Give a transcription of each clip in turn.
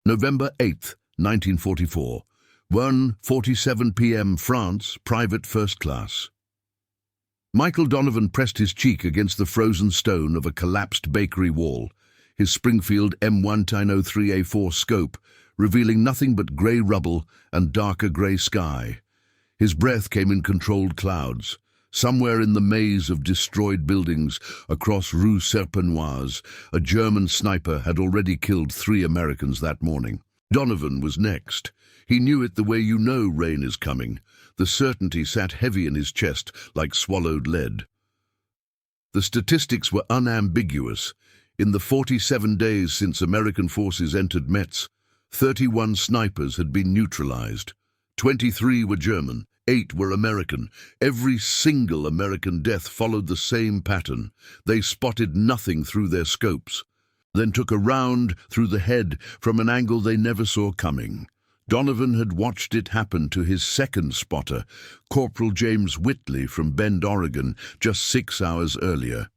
November 8th, 1944. 1:47 p.m. France, private first class. Michael Donovan pressed his cheek against the frozen stone of a collapsed bakery wall, his Springfield M1 10-3A4 scope revealing nothing but grey rubble and darker grey sky. His breath came in controlled clouds. Somewhere in the maze of destroyed buildings across Rue Serpenoise, a German sniper had already killed 3 Americans that morning. Donovan was next. He knew it the way you know rain is coming. The certainty sat heavy in his chest like swallowed lead. The statistics were unambiguous. In the 47 days since American forces entered Metz, 31 snipers had been neutralized. 23 were German. 8 were American. Every single American death followed the same pattern. They spotted nothing through their scopes, then took a round through the head from an angle they never saw coming. Donovan had watched it happen to his second spotter, Corporal James Whitley from Bend, Oregon, just 6 hours earlier.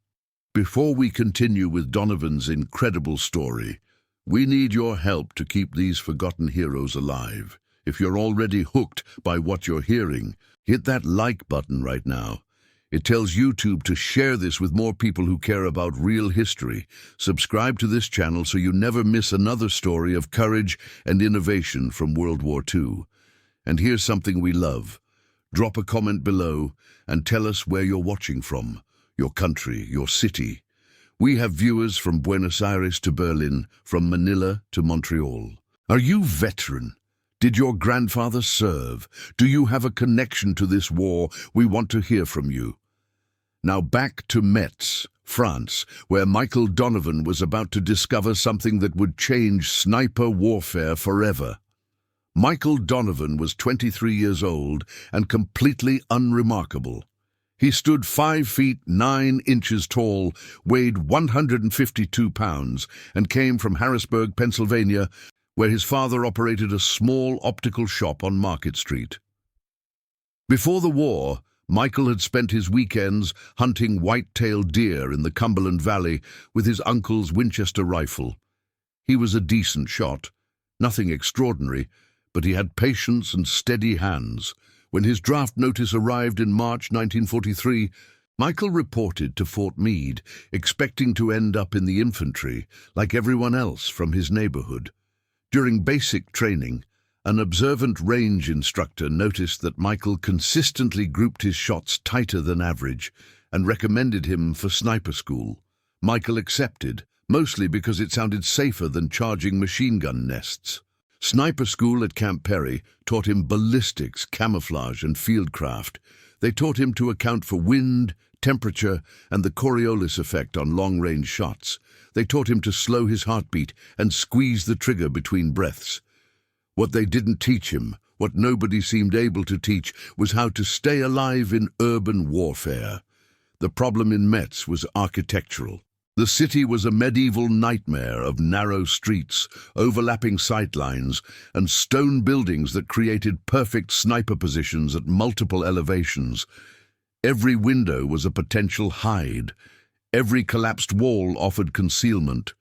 Before we continue with Donovan's incredible story, we need your help to keep these forgotten heroes alive. If you're already hooked by what you're hearing, hit that like button right now. It tells YouTube to share this with more people who care about real history. Subscribe to this channel so you never miss another story of courage and innovation from World War II. And here's something we love. Drop a comment below and tell us where you're watching from, your country, your city. We have viewers from Buenos Aires to Berlin, from Manila to Montreal. Are you veteran? Did your grandfather serve? Do you have a connection to this war? We want to hear from you. Now back to Metz, France, where Michael Donovan was about to discover something that would change sniper warfare forever. Michael Donovan was 23 years old and completely unremarkable. He stood 5 feet 9 inches tall, weighed 152 pounds, and came from Harrisburg, Pennsylvania, where his father operated a small optical shop on Market Street. Before the war, Michael had spent his weekends hunting white-tailed deer in the Cumberland Valley with his uncle's Winchester rifle. He was a decent shot, nothing extraordinary, but he had patience and steady hands. When his draft notice arrived in March 1943, Michael reported to Fort Meade, expecting to end up in the infantry like everyone else from his neighborhood. During basic training, an observant range instructor noticed that Michael consistently grouped his shots tighter than average and recommended him for sniper school. Michael accepted, mostly because it sounded safer than charging machine gun nests. Sniper school at Camp Perry taught him ballistics, camouflage, and fieldcraft. They taught him to account for wind, temperature, and the Coriolis effect on long-range shots. They taught him to slow his heartbeat and squeeze the trigger between breaths. What they didn't teach him, what nobody seemed able to teach, was how to stay alive in urban warfare. The problem in Metz was architectural. The city was a medieval nightmare of narrow streets, overlapping sightlines, and stone buildings that created perfect sniper positions at multiple elevations. Every window was a potential hide. Every collapsed wall offered concealment.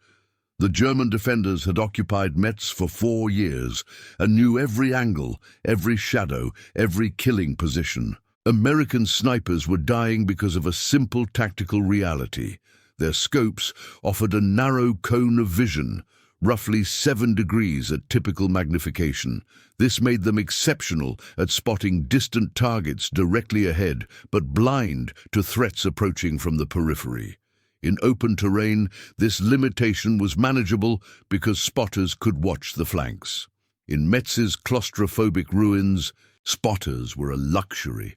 The German defenders had occupied Metz for 4 years and knew every angle, every shadow, every killing position. American snipers were dying because of a simple tactical reality. Their scopes offered a narrow cone of vision, roughly 7 degrees at typical magnification. This made them exceptional at spotting distant targets directly ahead, but blind to threats approaching from the periphery. In open terrain, this limitation was manageable because spotters could watch the flanks. In Metz's claustrophobic ruins, spotters were a luxury.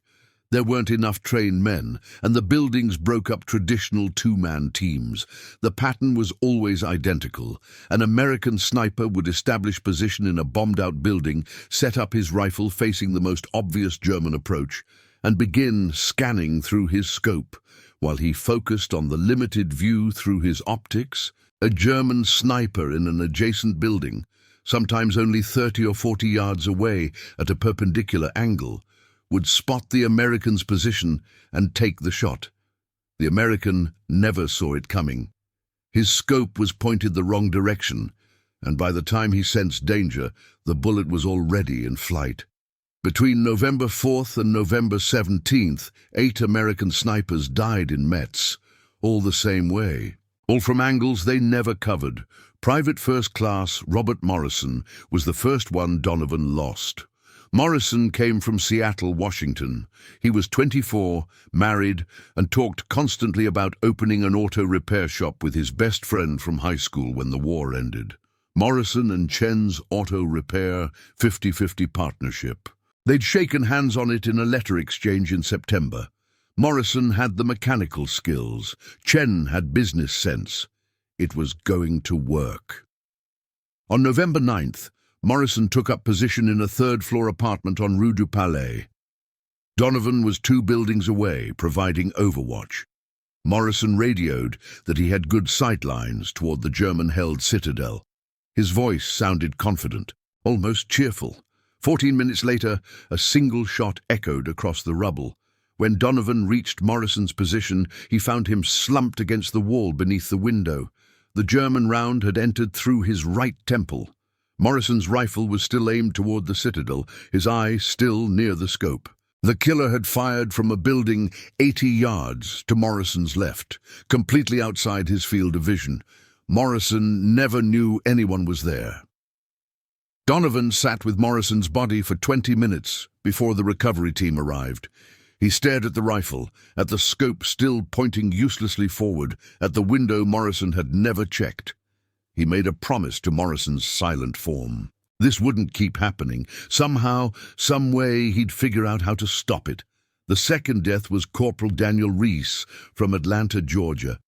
There weren't enough trained men, and the buildings broke up traditional 2-man teams. The pattern was always identical. An American sniper would establish position in a bombed-out building, set up his rifle facing the most obvious German approach, and begin scanning through his scope. While he focused on the limited view through his optics, a German sniper in an adjacent building, sometimes only 30 or 40 yards away at a perpendicular angle, would spot the American's position and take the shot. The American never saw it coming. His scope was pointed the wrong direction, and by the time he sensed danger, the bullet was already in flight. Between November 4th and November 17th, 8 American snipers died in Metz, all the same way, all from angles they never covered. Private First Class Robert Morrison was the first one Donovan lost. Morrison came from Seattle, Washington. He was 24, married, and talked constantly about opening an auto repair shop with his best friend from high school when the war ended. Morrison and Chen's Auto Repair 50-50 partnership. They'd shaken hands on it in a letter exchange in September. Morrison had the mechanical skills. Chen had business sense. It was going to work. On November 9th, Morrison took up position in a third-floor apartment on Rue du Palais. Donovan was 2 buildings away, providing overwatch. Morrison radioed that he had good sight lines toward the German-held citadel. His voice sounded confident, almost cheerful. 14 minutes later, a single shot echoed across the rubble. When Donovan reached Morrison's position, he found him slumped against the wall beneath the window. The German round had entered through his right temple. Morrison's rifle was still aimed toward the citadel, his eye still near the scope. The killer had fired from a building 80 yards to Morrison's left, completely outside his field of vision. Morrison never knew anyone was there. Donovan sat with Morrison's body for 20 minutes before the recovery team arrived. He stared at the rifle, at the scope still pointing uselessly forward, at the window Morrison had never checked. He made a promise to Morrison's silent form. This wouldn't keep happening. Somehow, some way, he'd figure out how to stop it. The second death was Corporal Daniel Reese from Atlanta, Georgia.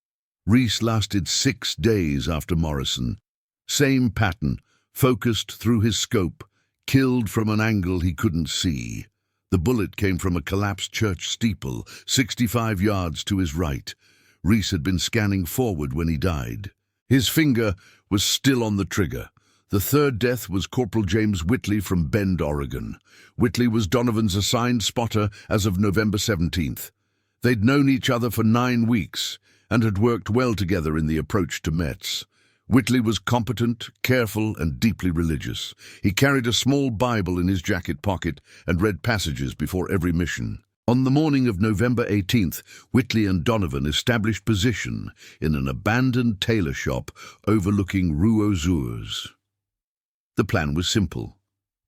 Reese lasted 6 days after Morrison. Same pattern, focused through his scope, killed from an angle he couldn't see. The bullet came from a collapsed church steeple, 65 yards to his right. Reese had been scanning forward when he died. His finger was still on the trigger. The third death was Corporal James Whitley from Bend, Oregon. Whitley was Donovan's assigned spotter as of November 17th. They'd known each other for 9 weeks and had worked well together in the approach to Metz. Whitley was competent, careful, and deeply religious. He carried a small Bible in his jacket pocket and read passages before every mission. On the morning of November 18th, Whitley and Donovan established position in an abandoned tailor shop overlooking Rue aux Ours. The plan was simple.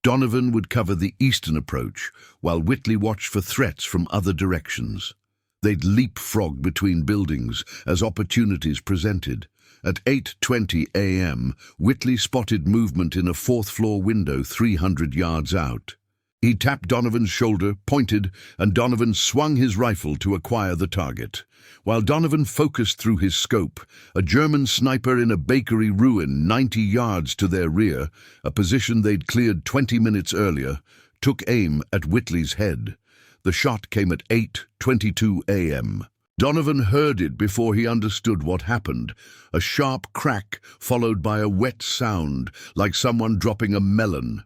Donovan would cover the eastern approach, while Whitley watched for threats from other directions. They'd leapfrog between buildings as opportunities presented. At 8:20 a.m., Whitley spotted movement in a 4th-floor window 300 yards out. He tapped Donovan's shoulder, pointed, and Donovan swung his rifle to acquire the target. While Donovan focused through his scope, a German sniper in a bakery ruin 90 yards to their rear, a position they'd cleared 20 minutes earlier, took aim at Whitley's head. The shot came at 8:22 a.m. Donovan heard it before he understood what happened. A sharp crack followed by a wet sound, like someone dropping a melon.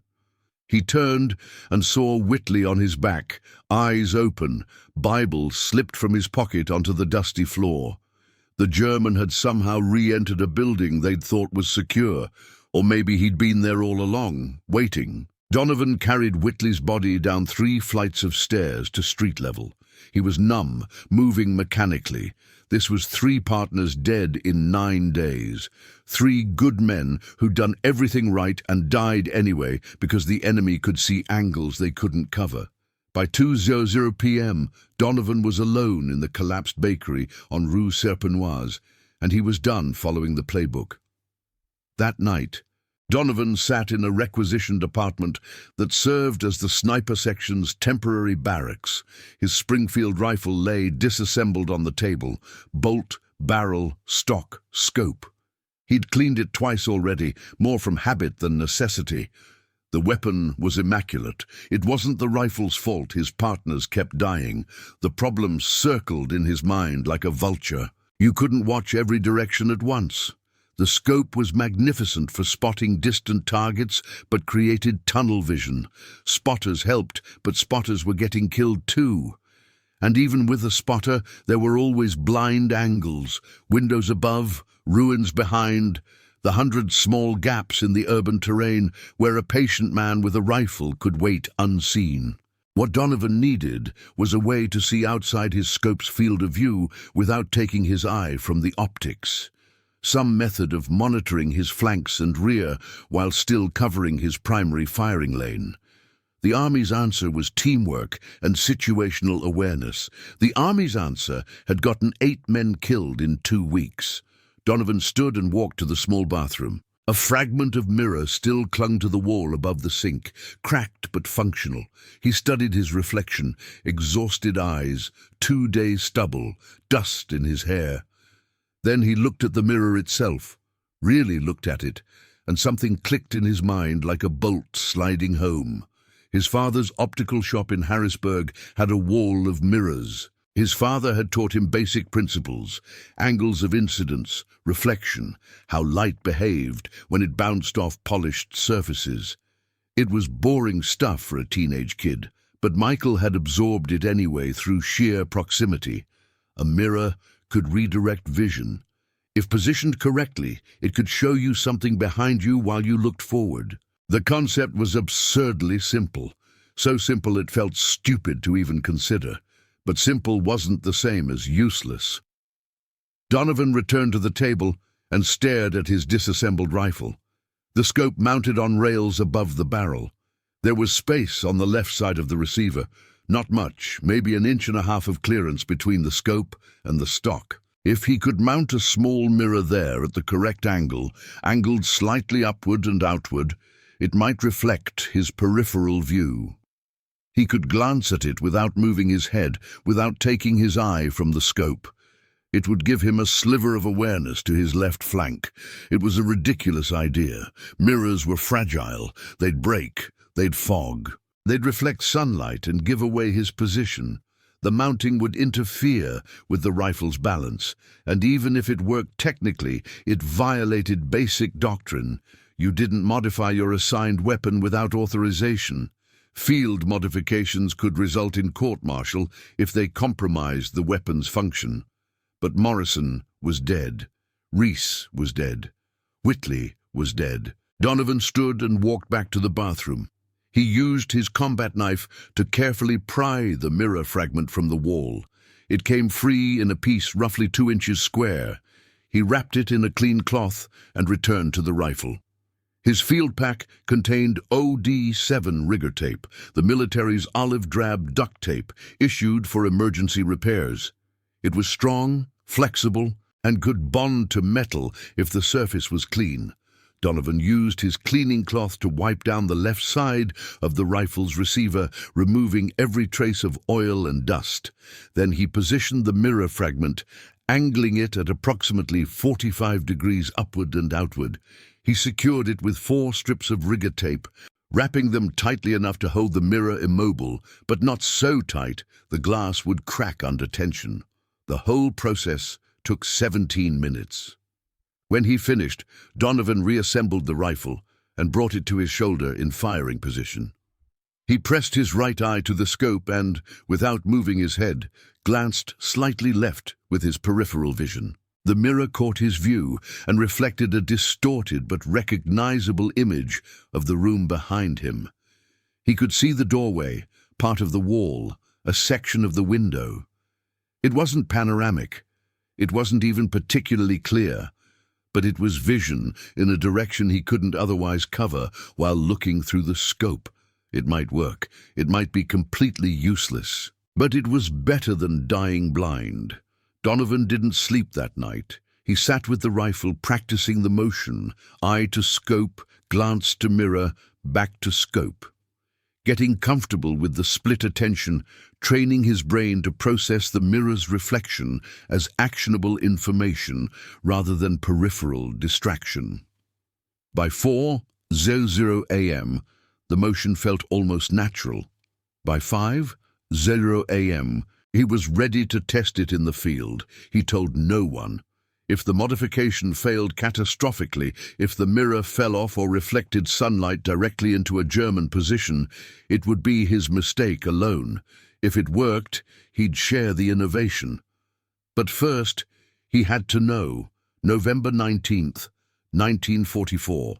He turned and saw Whitley on his back, eyes open, Bible slipped from his pocket onto the dusty floor. The German had somehow re-entered a building they'd thought was secure, or maybe he'd been there all along, waiting. Donovan carried Whitley's body down 3 flights of stairs to street level. He was numb, moving mechanically. This was 3 partners dead in 9 days. 3 good men who'd done everything right and died anyway because the enemy could see angles they couldn't cover. By 2:00 p.m., Donovan was alone in the collapsed bakery on Rue Serpenoise, and he was done following the playbook. That night, Donovan sat in a requisitioned apartment that served as the sniper section's temporary barracks. His Springfield rifle lay disassembled on the table, bolt, barrel, stock, scope. He'd cleaned it twice already, more from habit than necessity. The weapon was immaculate. It wasn't the rifle's fault his partners kept dying. The problem circled in his mind like a vulture. You couldn't watch every direction at once. The scope was magnificent for spotting distant targets, but created tunnel vision. Spotters helped, but spotters were getting killed too. And even with a spotter, there were always blind angles, windows above, ruins behind. the 100 small gaps in the urban terrain where a patient man with a rifle could wait unseen. What Donovan needed was a way to see outside his scope's field of view without taking his eye from the optics. Some method of monitoring his flanks and rear while still covering his primary firing lane. The Army's answer was teamwork and situational awareness. The Army's answer had gotten 8 men killed in 2 weeks. Donovan stood and walked to the small bathroom. A fragment of mirror still clung to the wall above the sink, cracked but functional. He studied his reflection, exhausted eyes, 2-day stubble, dust in his hair. Then he looked at the mirror itself, really looked at it, and something clicked in his mind like a bolt sliding home. His father's optical shop in Harrisburg had a wall of mirrors. His father had taught him basic principles, angles of incidence, reflection, how light behaved when it bounced off polished surfaces. It was boring stuff for a teenage kid, but Michael had absorbed it anyway through sheer proximity. A mirror could redirect vision. If positioned correctly, it could show you something behind you while you looked forward. The concept was absurdly simple, so simple it felt stupid to even consider. But simple wasn't the same as useless. Donovan returned to the table and stared at his disassembled rifle. The scope mounted on rails above the barrel. There was space on the left side of the receiver, not much, maybe 1.5 inches of clearance between the scope and the stock. If he could mount a small mirror there at the correct angle, angled slightly upward and outward, it might reflect his peripheral view. He could glance at it without moving his head, without taking his eye from the scope. It would give him a sliver of awareness to his left flank. It was a ridiculous idea. Mirrors were fragile. They'd break. They'd fog. They'd reflect sunlight and give away his position. The mounting would interfere with the rifle's balance, and even if it worked technically, it violated basic doctrine. You didn't modify your assigned weapon without authorization. Field modifications could result in court-martial if they compromised the weapon's function. But Morrison was dead. Reese was dead. Whitley was dead. Donovan stood and walked back to the bathroom. He used his combat knife to carefully pry the mirror fragment from the wall. It came free in a piece roughly 2 inches square. He wrapped it in a clean cloth and returned to the rifle. His field pack contained OD7 rigger tape, the military's olive drab duct tape issued for emergency repairs. It was strong, flexible, and could bond to metal if the surface was clean. Donovan used his cleaning cloth to wipe down the left side of the rifle's receiver, removing every trace of oil and dust. Then he positioned the mirror fragment, angling it at approximately 45 degrees upward and outward. He secured it with 4 strips of rigger tape, wrapping them tightly enough to hold the mirror immobile, but not so tight the glass would crack under tension. The whole process took 17 minutes. When he finished, Donovan reassembled the rifle and brought it to his shoulder in firing position. He pressed his right eye to the scope and, without moving his head, glanced slightly left with his peripheral vision. The mirror caught his view and reflected a distorted but recognizable image of the room behind him. He could see the doorway, part of the wall, a section of the window. It wasn't panoramic. It wasn't even particularly clear, but it was vision in a direction he couldn't otherwise cover while looking through the scope. It might work. It might be completely useless. But it was better than dying blind. Donovan didn't sleep that night. He sat with the rifle practicing the motion, eye to scope, glance to mirror, back to scope. Getting comfortable with the split attention, training his brain to process the mirror's reflection as actionable information rather than peripheral distraction. By 4:00 a.m., the motion felt almost natural. By 5:00 a.m., he was ready to test it in the field. He told no one. If the modification failed catastrophically, if the mirror fell off or reflected sunlight directly into a German position, it would be his mistake alone. If it worked, he'd share the innovation. But first, he had to know. November 19th, 1944.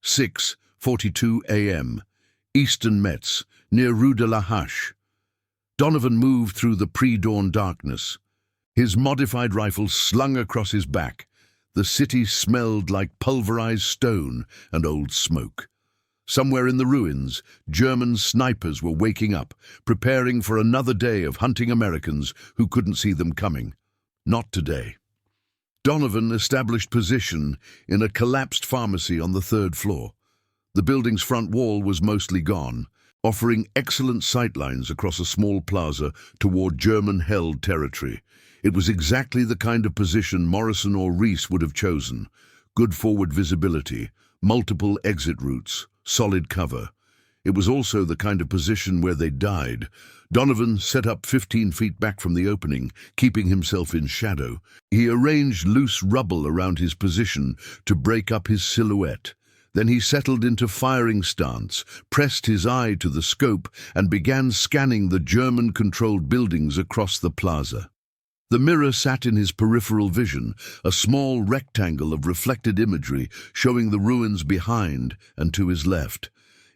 6:42 a.m. Eastern Metz, near Rue de la Hache. Donovan moved through the pre-dawn darkness. His modified rifle slung across his back. The city smelled like pulverized stone and old smoke. Somewhere in the ruins, German snipers were waking up, preparing for another day of hunting Americans who couldn't see them coming. Not today. Donovan established position in a collapsed pharmacy on the 3rd floor. The building's front wall was mostly gone, offering excellent sightlines across a small plaza toward German-held territory. It was exactly the kind of position Morrison or Reese would have chosen. Good forward visibility, multiple exit routes, solid cover. It was also the kind of position where they died. Donovan set up 15 feet back from the opening, keeping himself in shadow. He arranged loose rubble around his position to break up his silhouette. Then he settled into firing stance, pressed his eye to the scope, and began scanning the German-controlled buildings across the plaza. The mirror sat in his peripheral vision, a small rectangle of reflected imagery showing the ruins behind and to his left.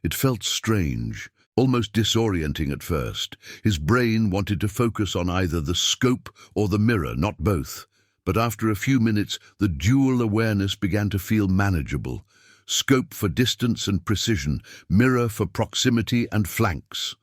It felt strange, almost disorienting at first. His brain wanted to focus on either the scope or the mirror, not both. But after a few minutes, the dual awareness began to feel manageable. Scope for distance and precision, mirror for proximity and flanks.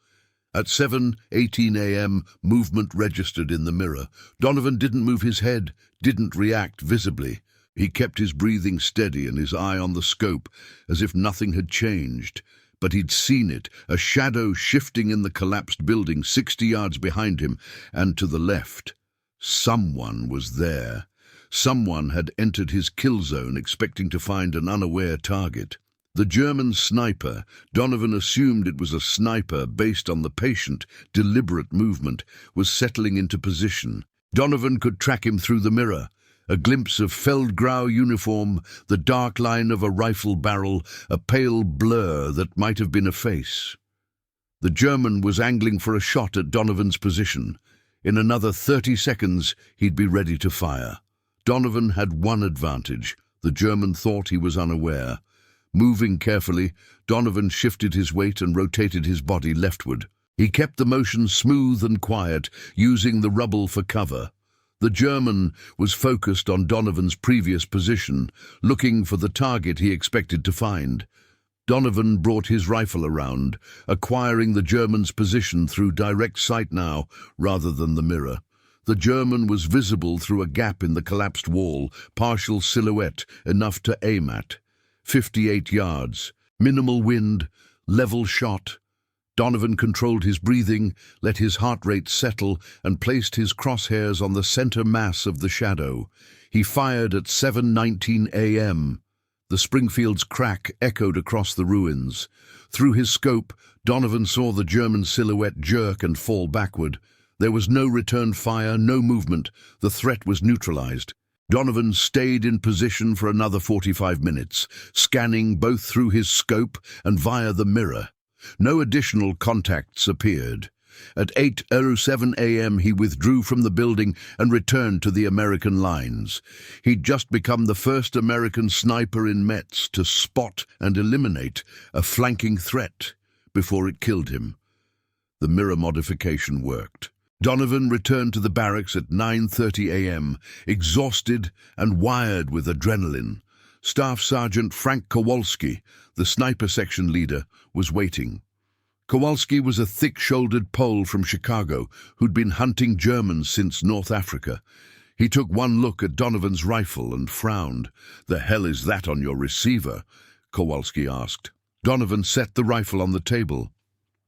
At 7:18 a.m., movement registered in the mirror. Donovan didn't move his head, didn't react visibly. He kept his breathing steady and his eye on the scope, as if nothing had changed. But he'd seen it, a shadow shifting in the collapsed building 60 yards behind him and to the left. Someone was there. Someone had entered his kill zone expecting to find an unaware target. The German sniper, Donovan assumed it was a sniper based on the patient, deliberate movement, was settling into position. Donovan could track him through the mirror. A glimpse of Feldgrau uniform, the dark line of a rifle barrel, a pale blur that might have been a face. The German was angling for a shot at Donovan's position. In another 30 seconds, he'd be ready to fire. Donovan had one advantage. The German thought he was unaware. Moving carefully, Donovan shifted his weight and rotated his body leftward. He kept the motion smooth and quiet, using the rubble for cover. The German was focused on Donovan's previous position, looking for the target he expected to find. Donovan brought his rifle around, acquiring the German's position through direct sight now, rather than the mirror. The German was visible through a gap in the collapsed wall, partial silhouette, enough to aim at. 58 yards, minimal wind, level shot. Donovan controlled his breathing, let his heart rate settle, and placed his crosshairs on the center mass of the shadow. He fired at 7:19 a.m. The Springfield's crack echoed across the ruins. Through his scope, Donovan saw the German silhouette jerk and fall backward. There was no return fire, no movement. The threat was neutralized. Donovan stayed in position for another 45 minutes, scanning both through his scope and via the mirror. No additional contacts appeared. At 8:07 a.m. he withdrew from the building and returned to the American lines. He'd just become the first American sniper in Metz to spot and eliminate a flanking threat before it killed him. The mirror modification worked. Donovan returned to the barracks at 9:30 a.m., exhausted and wired with adrenaline. Staff Sergeant Frank Kowalski, the sniper section leader, was waiting. Kowalski was a thick-shouldered Pole from Chicago who'd been hunting Germans since North Africa. He took one look at Donovan's rifle and frowned. "The hell is that on your receiver?" Kowalski asked. Donovan set the rifle on the table.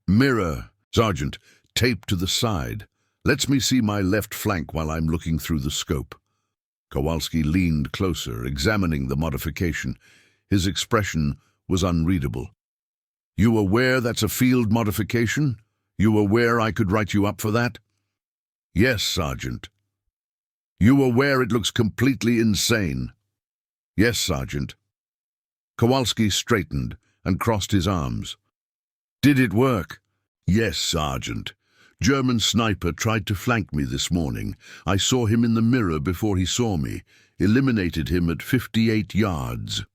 "Mirror, Sergeant, taped to the side. Lets me see my left flank while I'm looking through the scope." Kowalski leaned closer, examining the modification. His expression was unreadable. "You aware that's a field modification? You aware I could write you up for that?" "Yes, Sergeant." "You aware it looks completely insane?" "Yes, Sergeant." Kowalski straightened and crossed his arms. "Did it work?" "Yes, Sergeant. German sniper tried to flank me this morning. I saw him in the mirror before he saw me. Eliminated him at 58 yards.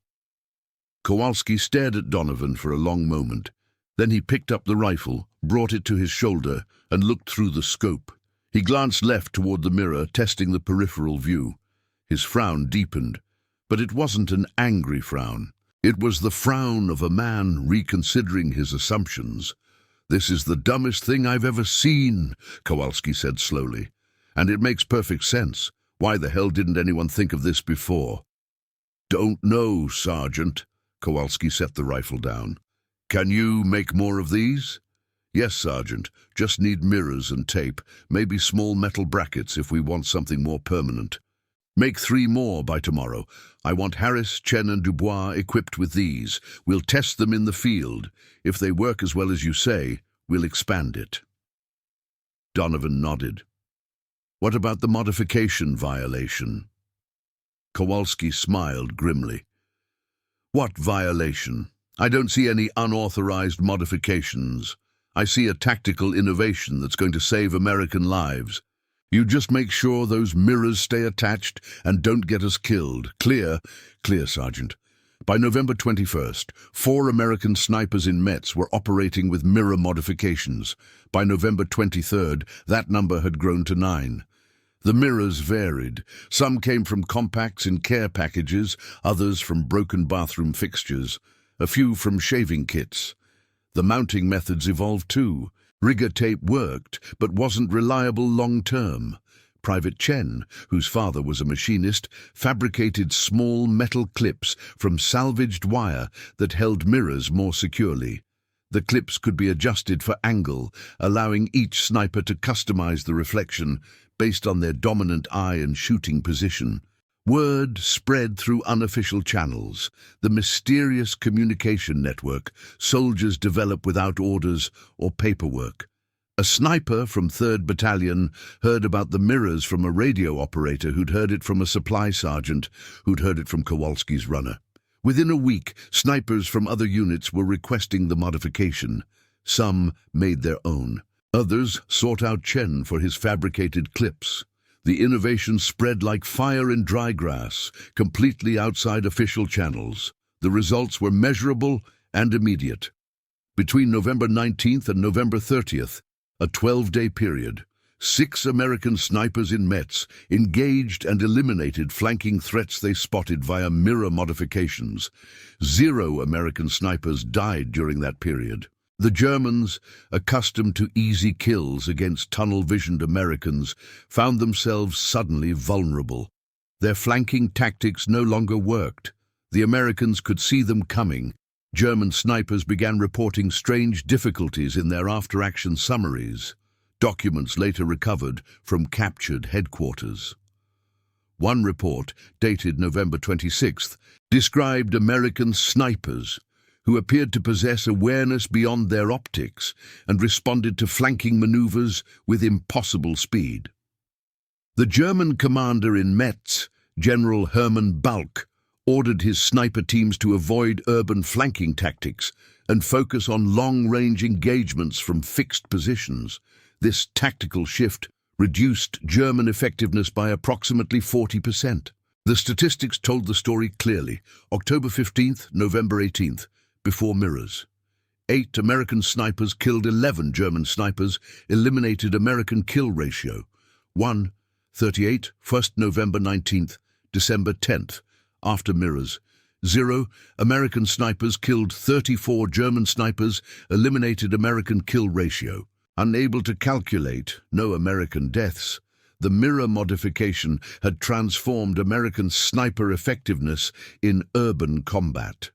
Kowalski stared at Donovan for a long moment. Then he picked up the rifle, brought it to his shoulder, and looked through the scope. He glanced left toward the mirror, testing the peripheral view. His frown deepened, but it wasn't an angry frown. It was the frown of a man reconsidering his assumptions. "This is the dumbest thing I've ever seen," Kowalski said slowly. "And it makes perfect sense. Why the hell didn't anyone think of this before?" "Don't know, Sergeant." Kowalski set the rifle down. "Can you make more of these?" "Yes, Sergeant. Just need mirrors and tape, maybe small metal brackets if we want something more permanent. Make 3 more by tomorrow. I want Harris, Chen and Dubois equipped with these. We'll test them in the field. If they work as well as you say, we'll expand it." Donovan nodded. "What about the modification violation?" Kowalski smiled grimly. "What violation? I don't see any unauthorized modifications. I see a tactical innovation that's going to save American lives. You just make sure those mirrors stay attached and don't get us killed. Clear?" "Clear, Sergeant." By November 21st, 4 American snipers in Metz were operating with mirror modifications. By November 23rd, that number had grown to 9. The mirrors varied. Some came from compacts in care packages, others from broken bathroom fixtures, a few from shaving kits. The mounting methods evolved too. Rigger tape worked, but wasn't reliable long-term. Private Chen, whose father was a machinist, fabricated small metal clips from salvaged wire that held mirrors more securely. The clips could be adjusted for angle, allowing each sniper to customize the reflection based on their dominant eye and shooting position. Word spread through unofficial channels, the mysterious communication network soldiers develop without orders or paperwork. A sniper from 3rd Battalion heard about the mirrors from a radio operator who'd heard it from a supply sergeant who'd heard it from Kowalski's runner. Within a week, snipers from other units were requesting the modification. Some made their own. Others sought out Chen for his fabricated clips. The innovation spread like fire in dry grass, completely outside official channels. The results were measurable and immediate. Between November 19th and November 30th, a 12-day period, 6 American snipers in Metz engaged and eliminated flanking threats they spotted via mirror modifications. 0 American snipers died during that period. The Germans, accustomed to easy kills against tunnel-visioned Americans, found themselves suddenly vulnerable. Their flanking tactics no longer worked. The Americans could see them coming. German snipers began reporting strange difficulties in their after-action summaries, documents later recovered from captured headquarters. One report, dated November 26th, described American snipers who appeared to possess awareness beyond their optics and responded to flanking maneuvers with impossible speed. The German commander in Metz, General Hermann Balck, ordered his sniper teams to avoid urban flanking tactics and focus on long-range engagements from fixed positions. This tactical shift reduced German effectiveness by approximately 40%. The statistics told the story clearly. October 15th, November 18th, before mirrors. 8 American snipers killed 11 German snipers, eliminated American kill ratio. 1:38, 1st November 19th, December 10th, after mirrors. 0 American snipers killed 34 German snipers, eliminated American kill ratio. Unable to calculate, no American deaths. The mirror modification had transformed American sniper effectiveness in urban combat.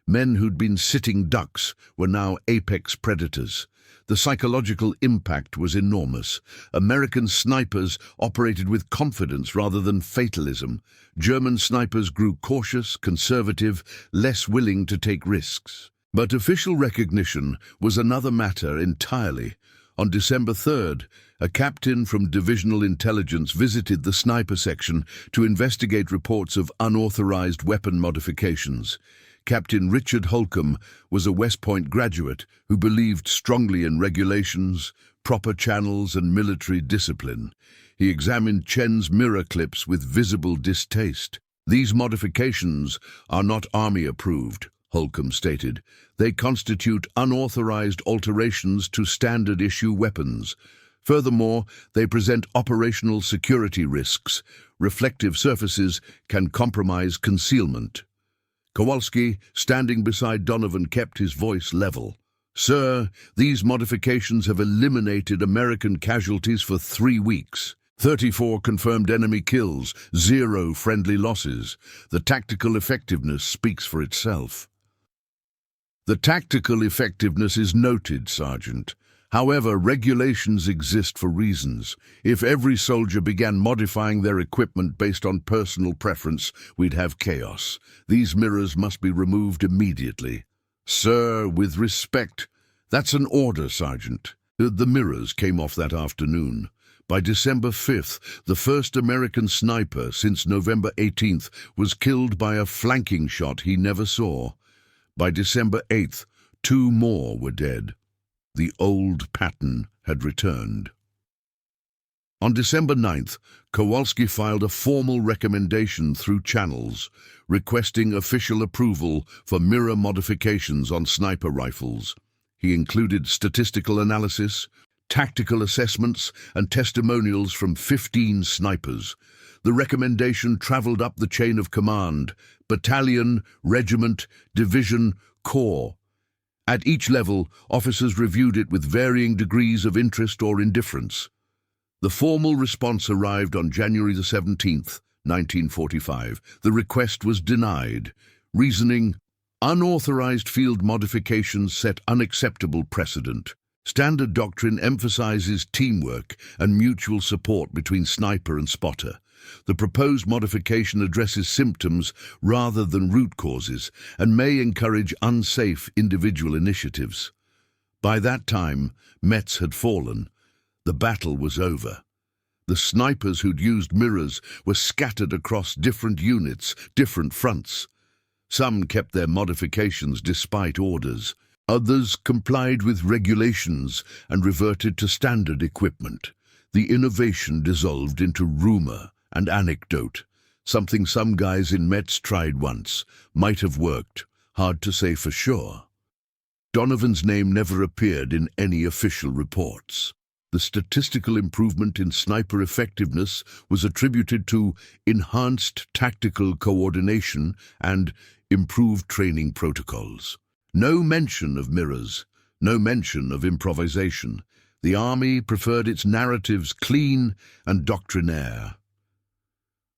Men who'd been sitting ducks were now apex predators. The psychological impact was enormous. American snipers operated with confidence rather than fatalism. German snipers grew cautious, conservative, less willing to take risks. But official recognition was another matter entirely. On December 3rd, a captain from Divisional Intelligence visited the sniper section to investigate reports of unauthorized weapon modifications. Captain Richard Holcomb was a West Point graduate who believed strongly in regulations, proper channels, and military discipline. He examined Chen's mirror clips with visible distaste. "These modifications are not Army-approved," Holcomb stated. "They constitute unauthorized alterations to standard-issue weapons. Furthermore, they present operational security risks. Reflective surfaces can compromise concealment." Kowalski, standing beside Donovan, kept his voice level. "Sir, these modifications have eliminated American casualties for 3 weeks. 34 confirmed enemy kills, 0 friendly losses. The tactical effectiveness speaks for itself." "The tactical effectiveness is noted, Sergeant. However, regulations exist for reasons. If every soldier began modifying their equipment based on personal preference, we'd have chaos. These mirrors must be removed immediately." "Sir, with respect, that's an order, Sergeant." The mirrors came off that afternoon. By December 5th, the first American sniper since November 18th was killed by a flanking shot he never saw. By December 8th, 2 more were dead. The old pattern had returned. On December 9th, Kowalski filed a formal recommendation through channels, requesting official approval for mirror modifications on sniper rifles. He included statistical analysis, tactical assessments, and testimonials from 15 snipers. The recommendation traveled up the chain of command: battalion, regiment, division, corps. At each level, officers reviewed it with varying degrees of interest or indifference. The formal response arrived on January 17th, 1945. The request was denied. Reasoning: unauthorized field modifications set unacceptable precedent. Standard doctrine emphasizes teamwork and mutual support between sniper and spotter. The proposed modification addresses symptoms rather than root causes and may encourage unsafe individual initiatives. By that time, Metz had fallen. The battle was over. The snipers who'd used mirrors were scattered across different units, different fronts. Some kept their modifications despite orders. Others complied with regulations and reverted to standard equipment. The innovation dissolved into rumor and anecdote. Something some guys in Metz tried once. Might have worked. Hard to say for sure. Donovan's name never appeared in any official reports. The statistical improvement in sniper effectiveness was attributed to enhanced tactical coordination and improved training protocols. No mention of mirrors, no mention of improvisation. The Army preferred its narratives clean and doctrinaire.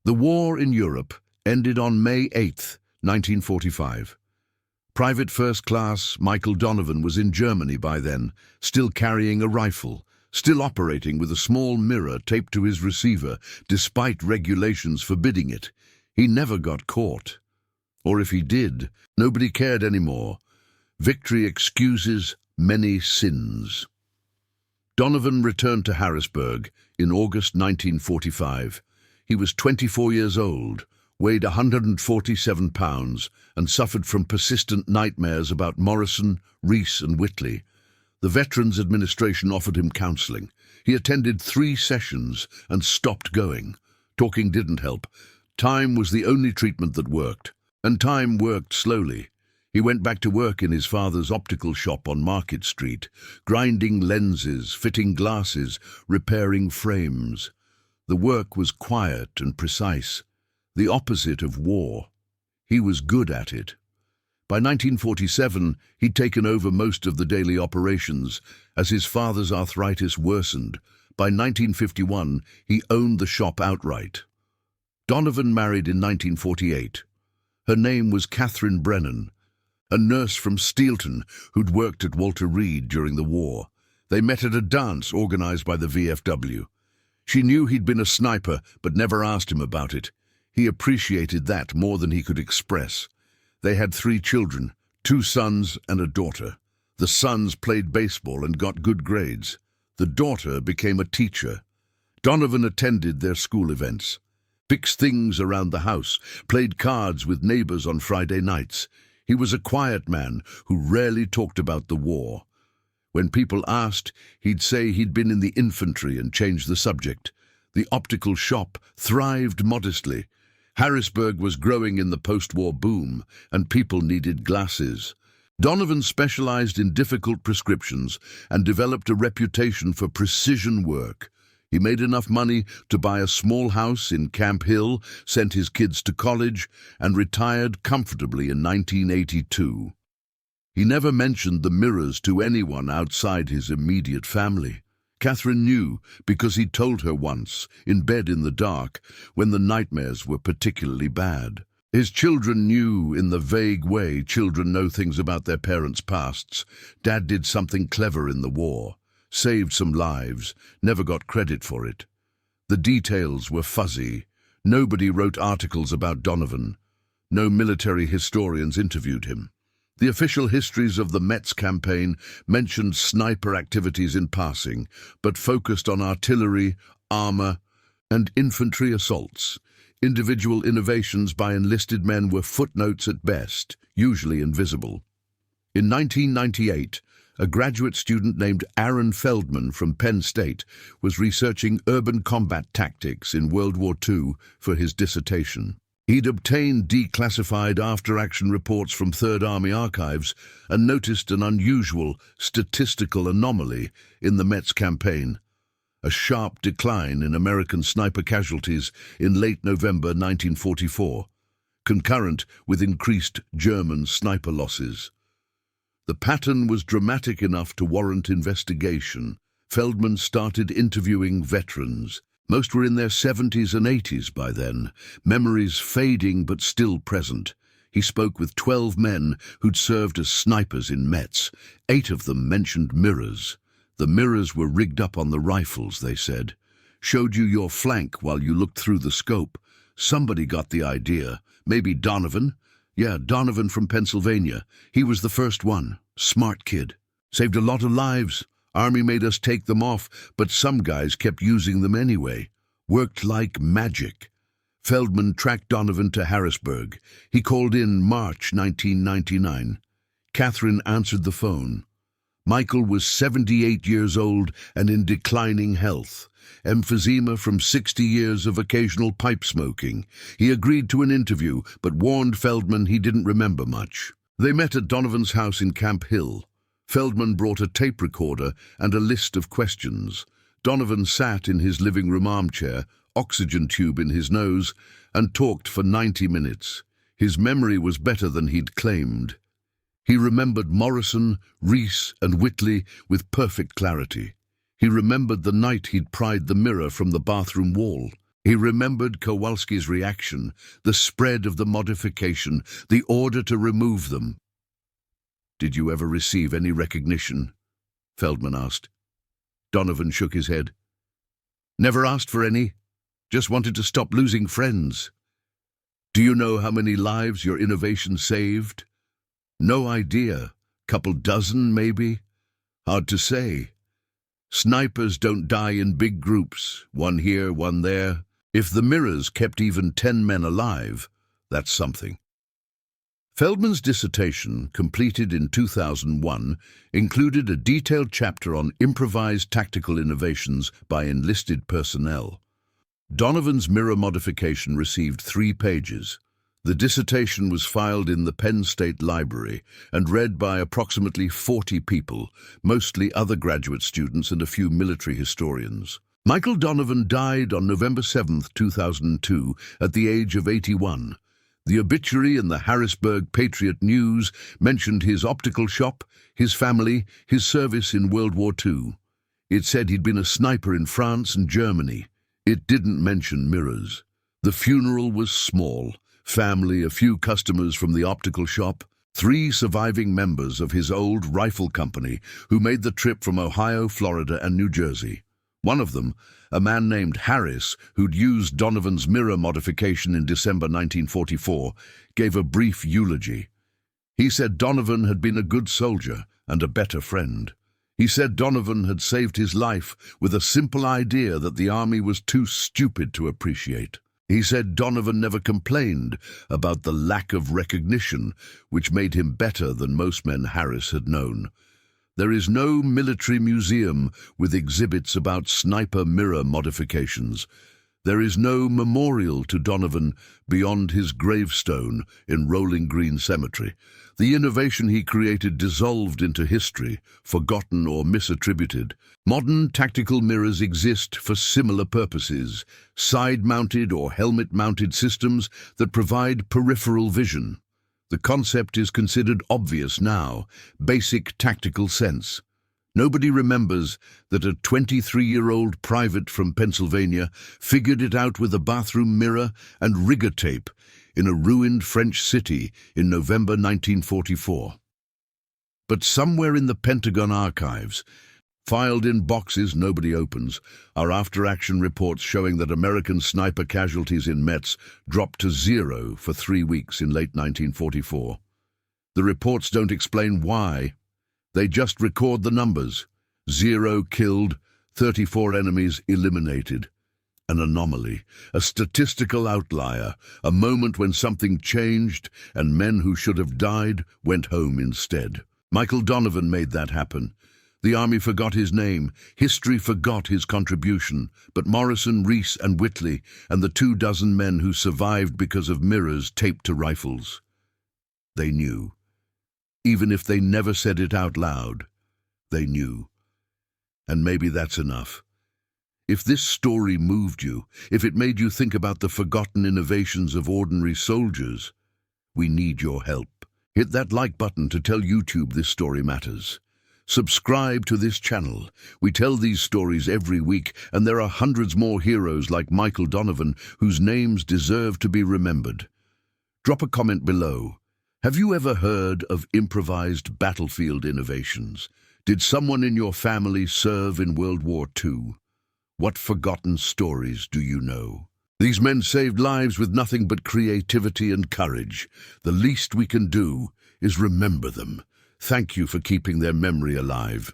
The war in Europe ended on May 8, 1945. Private First Class Michael Donovan was in Germany by then, still carrying a rifle, still operating with a small mirror taped to his receiver, despite regulations forbidding it. He never got caught. Or if he did, nobody cared anymore. Victory excuses many sins. Donovan returned to Harrisburg in August 1945. He was 24 years old, weighed 147 pounds, and suffered from persistent nightmares about Morrison, Reese, and Whitley. The Veterans Administration offered him counseling. He attended 3 sessions and stopped going. Talking didn't help. Time was the only treatment that worked. And time worked slowly. He went back to work in his father's optical shop on Market Street, grinding lenses, fitting glasses, repairing frames. The work was quiet and precise, the opposite of war. He was good at it. By 1947, he'd taken over most of the daily operations. As his father's arthritis worsened, by 1951, he owned the shop outright. Donovan married in 1948. Her name was Catherine Brennan, a nurse from Steelton who'd worked at Walter Reed during the war. They met at a dance organized by the VFW. She knew he'd been a sniper, but never asked him about it. He appreciated that more than he could express. They had 3 children, 2 sons and a daughter. The sons played baseball and got good grades. The daughter became a teacher. Donovan attended their school events, fixed things around the house, played cards with neighbors on Friday nights. He was a quiet man who rarely talked about the war. When people asked, he'd say he'd been in the infantry and changed the subject. The optical shop thrived modestly. Harrisburg was growing in the post-war boom, and people needed glasses. Donovan specialized in difficult prescriptions and developed a reputation for precision work. He made enough money to buy a small house in Camp Hill, sent his kids to college, and retired comfortably in 1982. He never mentioned the mirrors to anyone outside his immediate family. Catherine knew because he told her once, in bed in the dark, when the nightmares were particularly bad. His children knew in the vague way children know things about their parents' pasts. Dad did something clever in the war, saved some lives, never got credit for it. The details were fuzzy. Nobody wrote articles about Donovan. No military historians interviewed him. The official histories of the Metz campaign mentioned sniper activities in passing, but focused on artillery, armor, and infantry assaults. Individual innovations by enlisted men were footnotes at best, usually invisible. In 1998, a graduate student named Aaron Feldman from Penn State was researching urban combat tactics in World War II for his dissertation. He'd obtained declassified after-action reports from Third Army archives and noticed an unusual statistical anomaly in the Metz campaign: a sharp decline in American sniper casualties in late November 1944, concurrent with increased German sniper losses. The pattern was dramatic enough to warrant investigation. Feldman started interviewing veterans. Most were in their 70s and 80s by then, memories fading but still present. He spoke with 12 men who'd served as snipers in Metz. 8 of them mentioned mirrors. The mirrors were rigged up on the rifles, they said. Showed you your flank while you looked through the scope. Somebody got the idea. Maybe Donovan? Yeah, Donovan from Pennsylvania. He was the first one. Smart kid. Saved a lot of lives. Army made us take them off, but some guys kept using them anyway. Worked like magic. Feldman tracked Donovan to Harrisburg. He called in March 1999. Catherine answered the phone. Michael was 78 years old and in declining health. Emphysema from 60 years of occasional pipe smoking. He agreed to an interview, but warned Feldman he didn't remember much. They met at Donovan's house in Camp Hill. Feldman brought a tape recorder and a list of questions. Donovan sat in his living room armchair, oxygen tube in his nose, and talked for 90 minutes. His memory was better than he'd claimed. He remembered Morrison, Reese, and Whitley with perfect clarity. He remembered the night he'd pried the mirror from the bathroom wall. He remembered Kowalski's reaction, the spread of the modification, the order to remove them. "Did you ever receive any recognition?" Feldman asked. Donovan shook his head. "Never asked for any. Just wanted to stop losing friends." "Do you know how many lives your innovation saved?" "No idea. Couple dozen, maybe? Hard to say. Snipers don't die in big groups, one here, one there. If the mirrors kept even 10 men alive, that's something." Feldman's dissertation, completed in 2001, included a detailed chapter on improvised tactical innovations by enlisted personnel. Donovan's mirror modification received 3 pages. The dissertation was filed in the Penn State Library and read by approximately 40 people, mostly other graduate students and a few military historians. Michael Donovan died on November 7, 2002, at the age of 81. The obituary in the Harrisburg Patriot News mentioned his optical shop, his family, his service in World War II. It said he'd been a sniper in France and Germany. It didn't mention mirrors. The funeral was small. Family, a few customers from the optical shop, 3 surviving members of his old rifle company who made the trip from Ohio, Florida, and New Jersey. One of them, a man named Harris, who'd used Donovan's mirror modification in December 1944, gave a brief eulogy. He said Donovan had been a good soldier and a better friend. He said Donovan had saved his life with a simple idea that the Army was too stupid to appreciate. He said Donovan never complained about the lack of recognition, which made him better than most men Harris had known. There is no military museum with exhibits about sniper mirror modifications. There is no memorial to Donovan beyond his gravestone in Rolling Green Cemetery. The innovation he created dissolved into history, forgotten or misattributed. Modern tactical mirrors exist for similar purposes, side-mounted or helmet-mounted systems that provide peripheral vision. The concept is considered obvious now, basic tactical sense. Nobody remembers that a 23-year-old private from Pennsylvania figured it out with a bathroom mirror and rigger tape in a ruined French city in November 1944. But somewhere in the Pentagon archives, filed in boxes nobody opens, are after-action reports showing that American sniper casualties in Metz dropped to 0 for 3 weeks in late 1944. The reports don't explain why. They just record the numbers. 0 killed, 34 enemies eliminated. An anomaly, a statistical outlier, a moment when something changed and men who should have died went home instead. Michael Donovan made that happen. The Army forgot his name, history forgot his contribution, but Morrison, Reese and Whitley and the 24 men who survived because of mirrors taped to rifles. They knew. Even if they never said it out loud, they knew. And maybe that's enough. If this story moved you, if it made you think about the forgotten innovations of ordinary soldiers, we need your help. Hit that like button to tell YouTube this story matters. Subscribe to this channel. We tell these stories every week, and there are hundreds more heroes like Michael Donovan whose names deserve to be remembered. Drop a comment below. Have you ever heard of improvised battlefield innovations? Did someone in your family serve in World War II? What forgotten stories do you know? These men saved lives with nothing but creativity and courage. The least we can do is remember them. Thank you for keeping their memory alive.